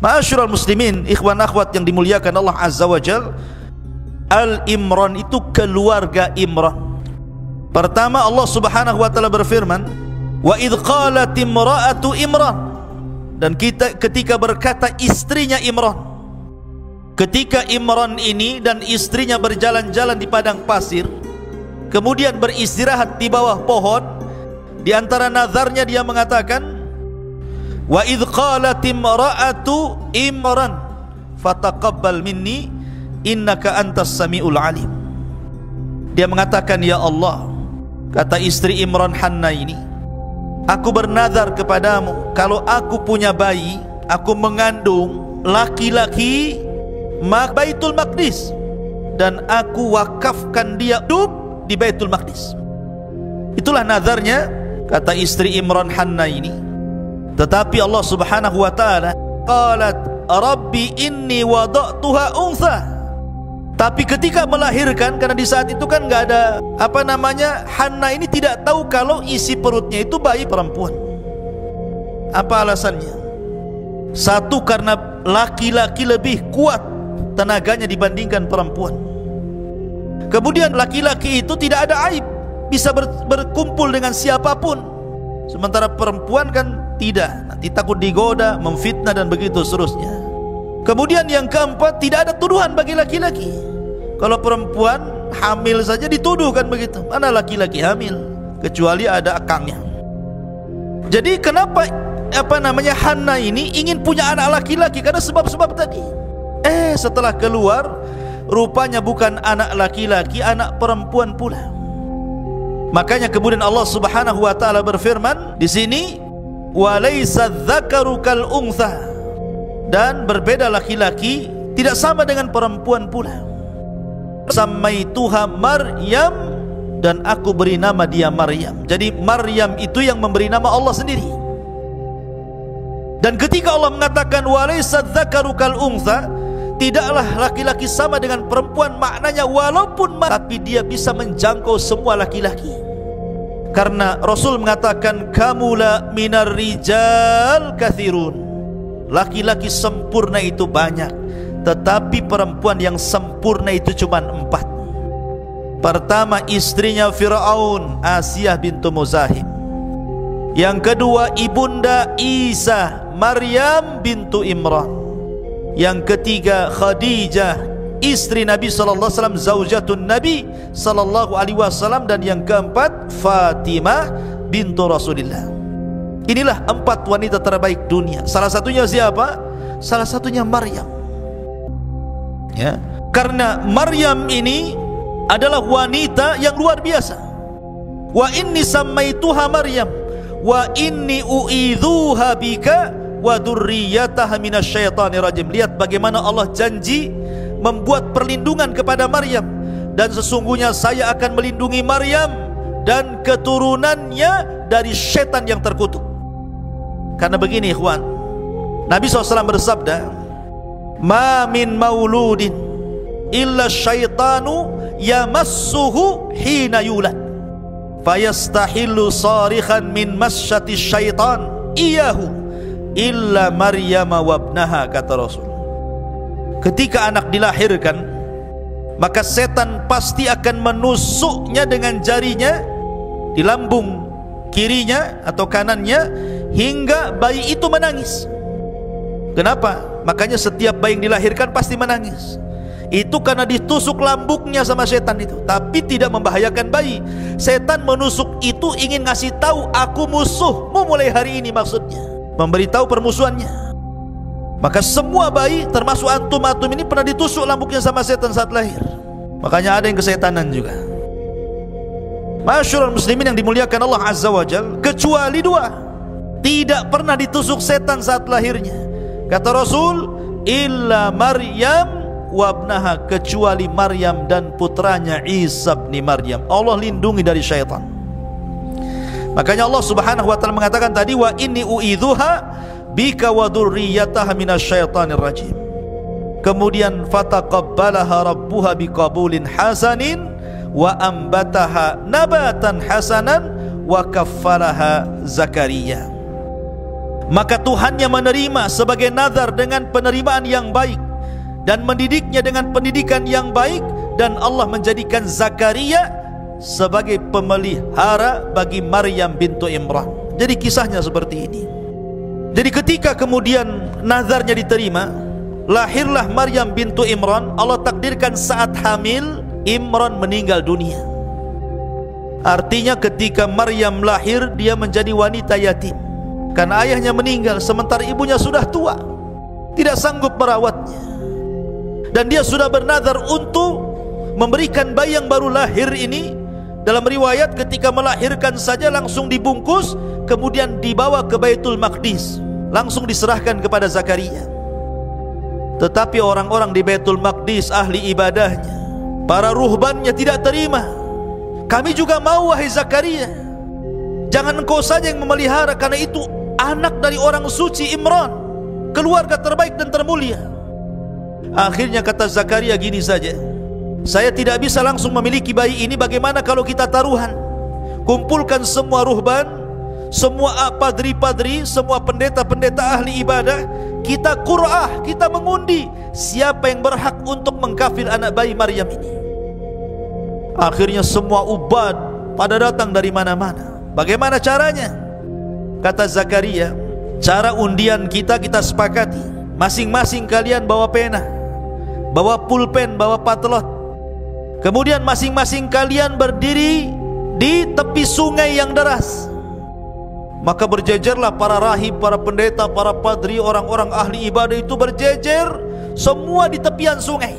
Ma'asyiral muslimin, ikhwan akhwat yang dimuliakan Allah Azza wa Jal, Al-Imran itu keluarga Imran. Pertama, Allah Subhanahu wa taala berfirman, wa idh qalat imra'atu Imran, dan ketika berkata istrinya Imran. Ketika Imran ini dan istrinya berjalan-jalan di padang pasir, kemudian beristirahat di bawah pohon, di antara nazarnya dia mengatakan, wa idh qalat imra'atu Imran fataqabbal minni innaka antas samiul alim. Dia mengatakan, ya Allah, kata istri Imran Hanna ini, aku bernazar kepadamu, kalau aku punya bayi, aku mengandung laki-laki Baitul Maqdis, dan aku wakafkan dia hidup di Baitul Maqdis. Itulah nazarnya, kata istri Imran Hanna ini. Tetapi Allah Subhanahu wa taala qalat rabbi inni wada'tuha untha. Tapi ketika melahirkan, karena di saat itu kan enggak ada Hanna ini tidak tahu kalau isi perutnya itu bayi perempuan. Apa alasannya? Satu, karena laki-laki lebih kuat tenaganya dibandingkan perempuan. Kemudian laki-laki itu tidak ada aib, bisa berkumpul dengan siapapun. Sementara perempuan kan tidak, nanti takut digoda, memfitnah dan begitu seterusnya. Kemudian yang keempat, tidak ada tuduhan bagi laki-laki. Kalau perempuan hamil saja dituduh kan begitu, mana laki-laki hamil, kecuali ada akangnya. Jadi kenapa Hanna ini ingin punya anak laki-laki? Karena sebab-sebab tadi. Setelah keluar, rupanya bukan anak laki-laki, anak perempuan pula. Makanya kemudian Allah Subhanahu wa taala berfirman di sini, walaysa dzakaru kal untha, dan berbeda laki-laki, tidak sama dengan perempuan pula. Samaituha Maryam, dan aku beri nama dia Maryam. Jadi Maryam itu yang memberi nama Allah sendiri. Dan ketika Allah mengatakan walaysa dzakaru kal untha, tidaklah laki-laki sama dengan perempuan, maknanya walaupun tapi dia bisa menjangkau semua laki-laki. Karena Rasul mengatakan kamula minar rijal kathirun, laki-laki sempurna itu banyak, tetapi perempuan yang sempurna itu cuma 4. Pertama, istrinya Fir'aun, Asiyah bintu Muzahim. Yang kedua, ibunda Isa, Maryam bintu Imran. Yang ketiga, Khadijah, istri Nabi sallallahu alaihi wasallam, zaujatun Nabi sallallahu alaihi wasallam. Dan yang keempat, Fatimah bintu Rasulillah. Inilah 4 wanita terbaik dunia. Salah satunya siapa? Salah satunya Maryam. Ya, karena Maryam ini adalah wanita yang luar biasa. Wa inni sammaituha Maryam wa inni u'idzuha bika wa dzurriyyataha minasyaitonir rajim. Lihat bagaimana Allah janji membuat perlindungan kepada Maryam, dan sesungguhnya saya akan melindungi Maryam dan keturunannya dari setan yang terkutuk. Karena begini ikhwan, Nabi SAW bersabda, ma min mauludin illa syaitanu yamassuhu hina yulad fayastahillu sarikhan min masyati syaitan iyahu illa Maryam wabnaha, kata Rasul. Ketika anak dilahirkan, maka setan pasti akan menusuknya dengan jarinya di lambung kirinya atau kanannya hingga bayi itu menangis. Kenapa? Makanya setiap bayi yang dilahirkan pasti menangis. Itu karena ditusuk lambungnya sama setan itu, tapi tidak membahayakan bayi. Setan menusuk itu ingin ngasih tahu, aku musuhmu mulai hari ini, maksudnya memberitahu permusuhannya. Maka semua bayi termasuk antum-antum ini pernah ditusuk lambungnya sama setan saat lahir. Makanya ada yang kesetanan juga. Masyaallah muslimin yang dimuliakan Allah Azza wa Jal, kecuali 2 tidak pernah ditusuk setan saat lahirnya. Kata Rasul, illa Maryam wabnaha, kecuali Maryam dan putranya Isa bin Maryam. Allah lindungi dari syaitan. Makanya Allah Subhanahu wa taala mengatakan tadi, wa inni u'idzuha bika wa dzurriyyataha minasyaitonir rajim. Kemudian fataqabbalaha rabbuha biqabulin hasanin wa ambataha nabatan hasanan wa kaffalaha Zakaria. Maka Tuhannya menerima sebagai nazar dengan penerimaan yang baik dan mendidiknya dengan pendidikan yang baik, dan Allah menjadikan Zakaria sebagai pemelihara bagi Maryam bintu Imran. Jadi kisahnya seperti ini. Jadi ketika kemudian nazarnya diterima, lahirlah Maryam bintu Imran. Allah takdirkan saat hamil Imran meninggal dunia. Artinya ketika Maryam lahir, dia menjadi wanita yatim karena ayahnya meninggal sementara ibunya sudah tua, tidak sanggup merawatnya. Dan dia sudah bernazar untuk memberikan bayi yang baru lahir ini. Dalam riwayat ketika melahirkan saja langsung dibungkus, kemudian dibawa ke Baitul Maqdis, langsung diserahkan kepada Zakaria. Tetapi orang-orang di Baitul Maqdis, ahli ibadahnya, para ruhbannya tidak terima. Kami juga mau, wahai Zakaria, jangan engkau saja yang memelihara, karena itu anak dari orang suci Imran, keluarga terbaik dan termulia. Akhirnya kata Zakaria gini saja, saya tidak bisa langsung memiliki bayi ini. Bagaimana kalau kita taruhan? Kumpulkan semua ruhban, semua padri-padri, semua pendeta-pendeta ahli ibadah, kita qur'ah, kita mengundi siapa yang berhak untuk mengkafil anak bayi Maryam ini. Akhirnya semua ubad pada datang dari mana-mana. Bagaimana caranya? Kata Zakaria, cara undian kita sepakati, masing-masing kalian bawa pena, bawa pulpen, bawa patlot. Kemudian masing-masing kalian berdiri di tepi sungai yang deras. Maka berjejerlah para rahib, para pendeta, para padri, orang-orang ahli ibadah itu berjejer semua di tepian sungai.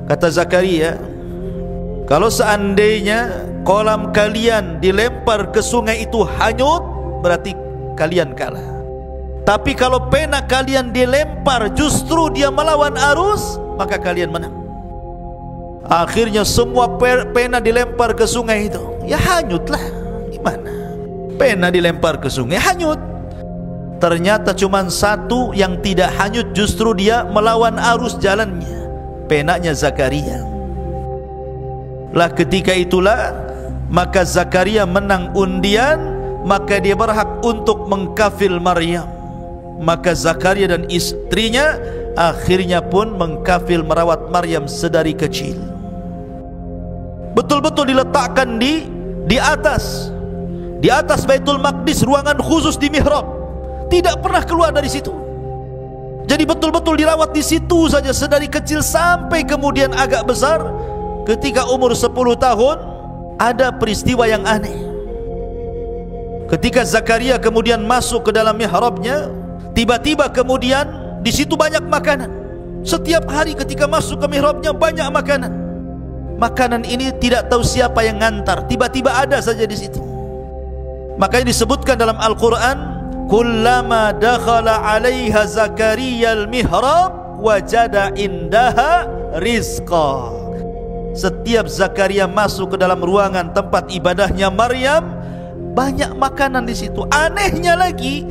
Kata Zakaria, kalau seandainya kolam kalian dilempar ke sungai itu hanyut, berarti kalian kalah. Tapi kalau pena kalian dilempar justru dia melawan arus, maka kalian menang. Akhirnya semua pena dilempar ke sungai itu, ya hanyutlah. Gimana? Pena dilempar ke sungai hanyut. Ternyata cuma satu yang tidak hanyut, justru dia melawan arus jalannya, penanya Zakaria. Lah ketika itulah maka Zakaria menang undian, maka dia berhak untuk mengkafil Maryam. Maka Zakaria dan istrinya akhirnya pun mengkafil merawat Maryam sedari kecil. Betul-betul diletakkan di atas Baitul Maqdis, ruangan khusus di mihrab, tidak pernah keluar dari situ. Jadi betul-betul dirawat di situ saja sedari kecil sampai kemudian agak besar. Ketika umur 10 tahun ada peristiwa yang aneh. Ketika Zakaria kemudian masuk ke dalam mihrabnya, tiba-tiba kemudian di situ banyak makanan. Setiap hari ketika masuk ke mihrabnya banyak makanan. Makanan ini tidak tahu siapa yang ngantar, tiba-tiba ada saja di situ. Makanya disebutkan dalam Al-Quran, kullama dakhala 'alaiha Zakaria al-mihrab wajada indaha rizqa. Setiap Zakaria masuk ke dalam ruangan tempat ibadahnya Maryam, banyak makanan di situ. Anehnya lagi,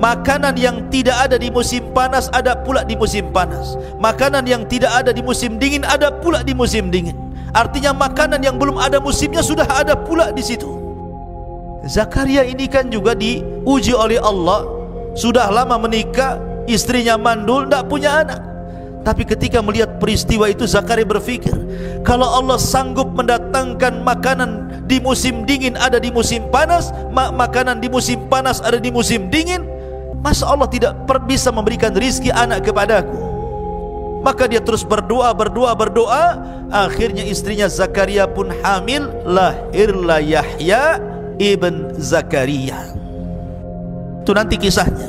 makanan yang tidak ada di musim panas ada pula di musim panas. Makanan yang tidak ada di musim dingin ada pula di musim dingin. Artinya makanan yang belum ada musimnya sudah ada pula di situ. Zakaria ini kan juga diuji oleh Allah, sudah lama menikah, istrinya mandul, tidak punya anak. Tapi ketika melihat peristiwa itu, Zakaria berpikir, kalau Allah sanggup mendatangkan makanan di musim dingin ada di musim panas, makanan di musim panas ada di musim dingin, masa Allah tidak bisa memberikan rizki anak kepadaku? Maka dia terus berdoa. Akhirnya istrinya Zakaria pun hamil, lahirlah Yahya ibn Zakaria. Itu nanti kisahnya.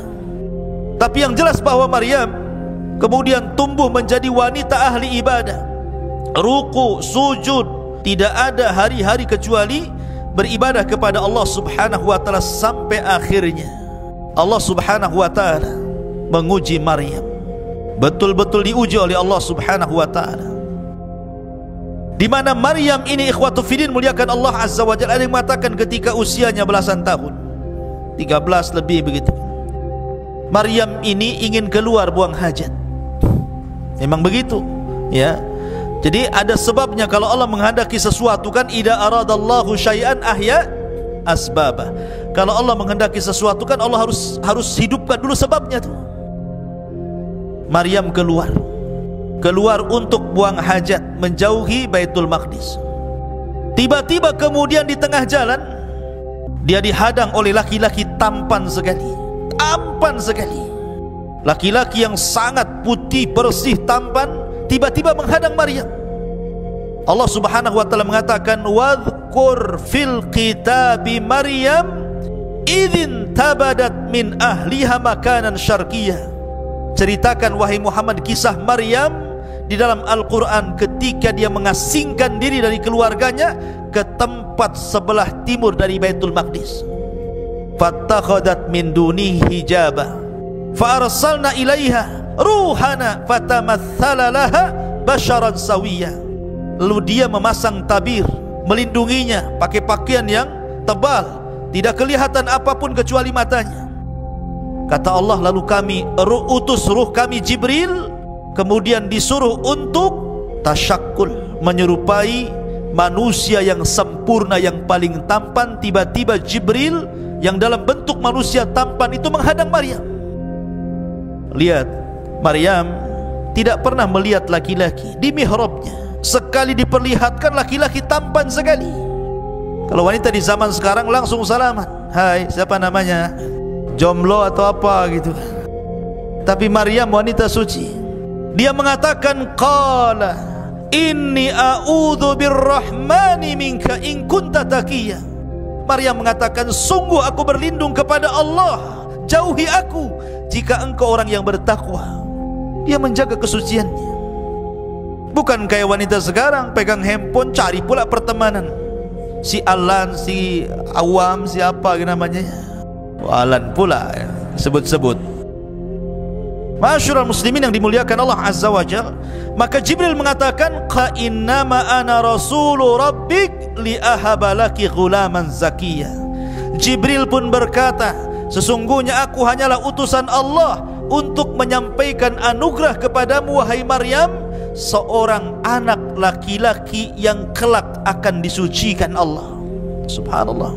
Tapi yang jelas bahwa Maryam kemudian tumbuh menjadi wanita ahli ibadah, ruku, sujud, tidak ada hari-hari kecuali beribadah kepada Allah subhanahu wa ta'ala. Sampai akhirnya Allah subhanahu wa ta'ala menguji Maryam, betul-betul diuji oleh Allah subhanahu wa ta'ala, di mana Maryam ini, ikhwatu fiddin, muliakan Allah azza wa jalla, ada yang mengatakan ketika usianya belasan tahun, 13 lebih begitu, Maryam ini ingin keluar buang hajat. Memang begitu, ya. Jadi ada sebabnya. Kalau Allah menghendaki sesuatu kan, idza aradallahu syai'an ahya asbabah. Kalau Allah menghendaki sesuatu kan Allah harus hidupkan dulu sebabnya tuh. Maryam keluar untuk buang hajat, menjauhi Baitul Maqdis. Tiba-tiba kemudian di tengah jalan dia dihadang oleh laki-laki tampan sekali. Laki-laki yang sangat putih, bersih, tampan, tiba-tiba menghadang Maryam. Allah Subhanahu wa taala mengatakan, "Wadhkur fil kitabi Maryam idzin tabadat min ahliha makanan syarqiyah." Ceritakan wahai Muhammad kisah Maryam di dalam Al-Quran ketika dia mengasingkan diri dari keluarganya ke tempat sebelah timur dari Baitul Maqdis. Fattakhadat min dunihi hijaba fa arsalna ilaiha ruhana fatamatsala laha basharan sawiyya. Lalu dia memasang tabir melindunginya, pakai pakaian yang tebal, tidak kelihatan apapun kecuali matanya. Kata Allah, lalu kami utus ruh kami Jibril, kemudian disuruh untuk tasyakkul, menyerupai manusia yang sempurna, yang paling tampan. Tiba-tiba Jibril yang dalam bentuk manusia tampan itu menghadang Maryam. Lihat, Maryam tidak pernah melihat laki-laki. Di mihrabnya sekali diperlihatkan laki-laki tampan sekali. Kalau wanita di zaman sekarang langsung salaman, "Hai, siapa namanya? Jomblo atau apa gitu." Tapi Maryam wanita suci, dia mengatakan, "Qala inni a'udzu birrahmani minka in kunta taqiyya." Maryam mengatakan, "Sungguh aku berlindung kepada Allah, jauhi aku jika engkau orang yang bertakwa." Dia menjaga kesuciannya. Bukan kayak wanita sekarang pegang handphone cari pula pertemanan. Si Alan, si Awam, siapa namanya? Alan pula ya, sebut-sebut. Ma'asyiral muslimin yang dimuliakan Allah Azza wa Jalla, maka Jibril mengatakan, "Qa innama ana rasulu rabbik li ahaba laki ghulaman zakiyya." Jibril pun berkata, "Sesungguhnya aku hanyalah utusan Allah untuk menyampaikan anugerah kepadamu wahai Maryam, seorang anak laki-laki yang kelak akan disucikan Allah." Subhanallah.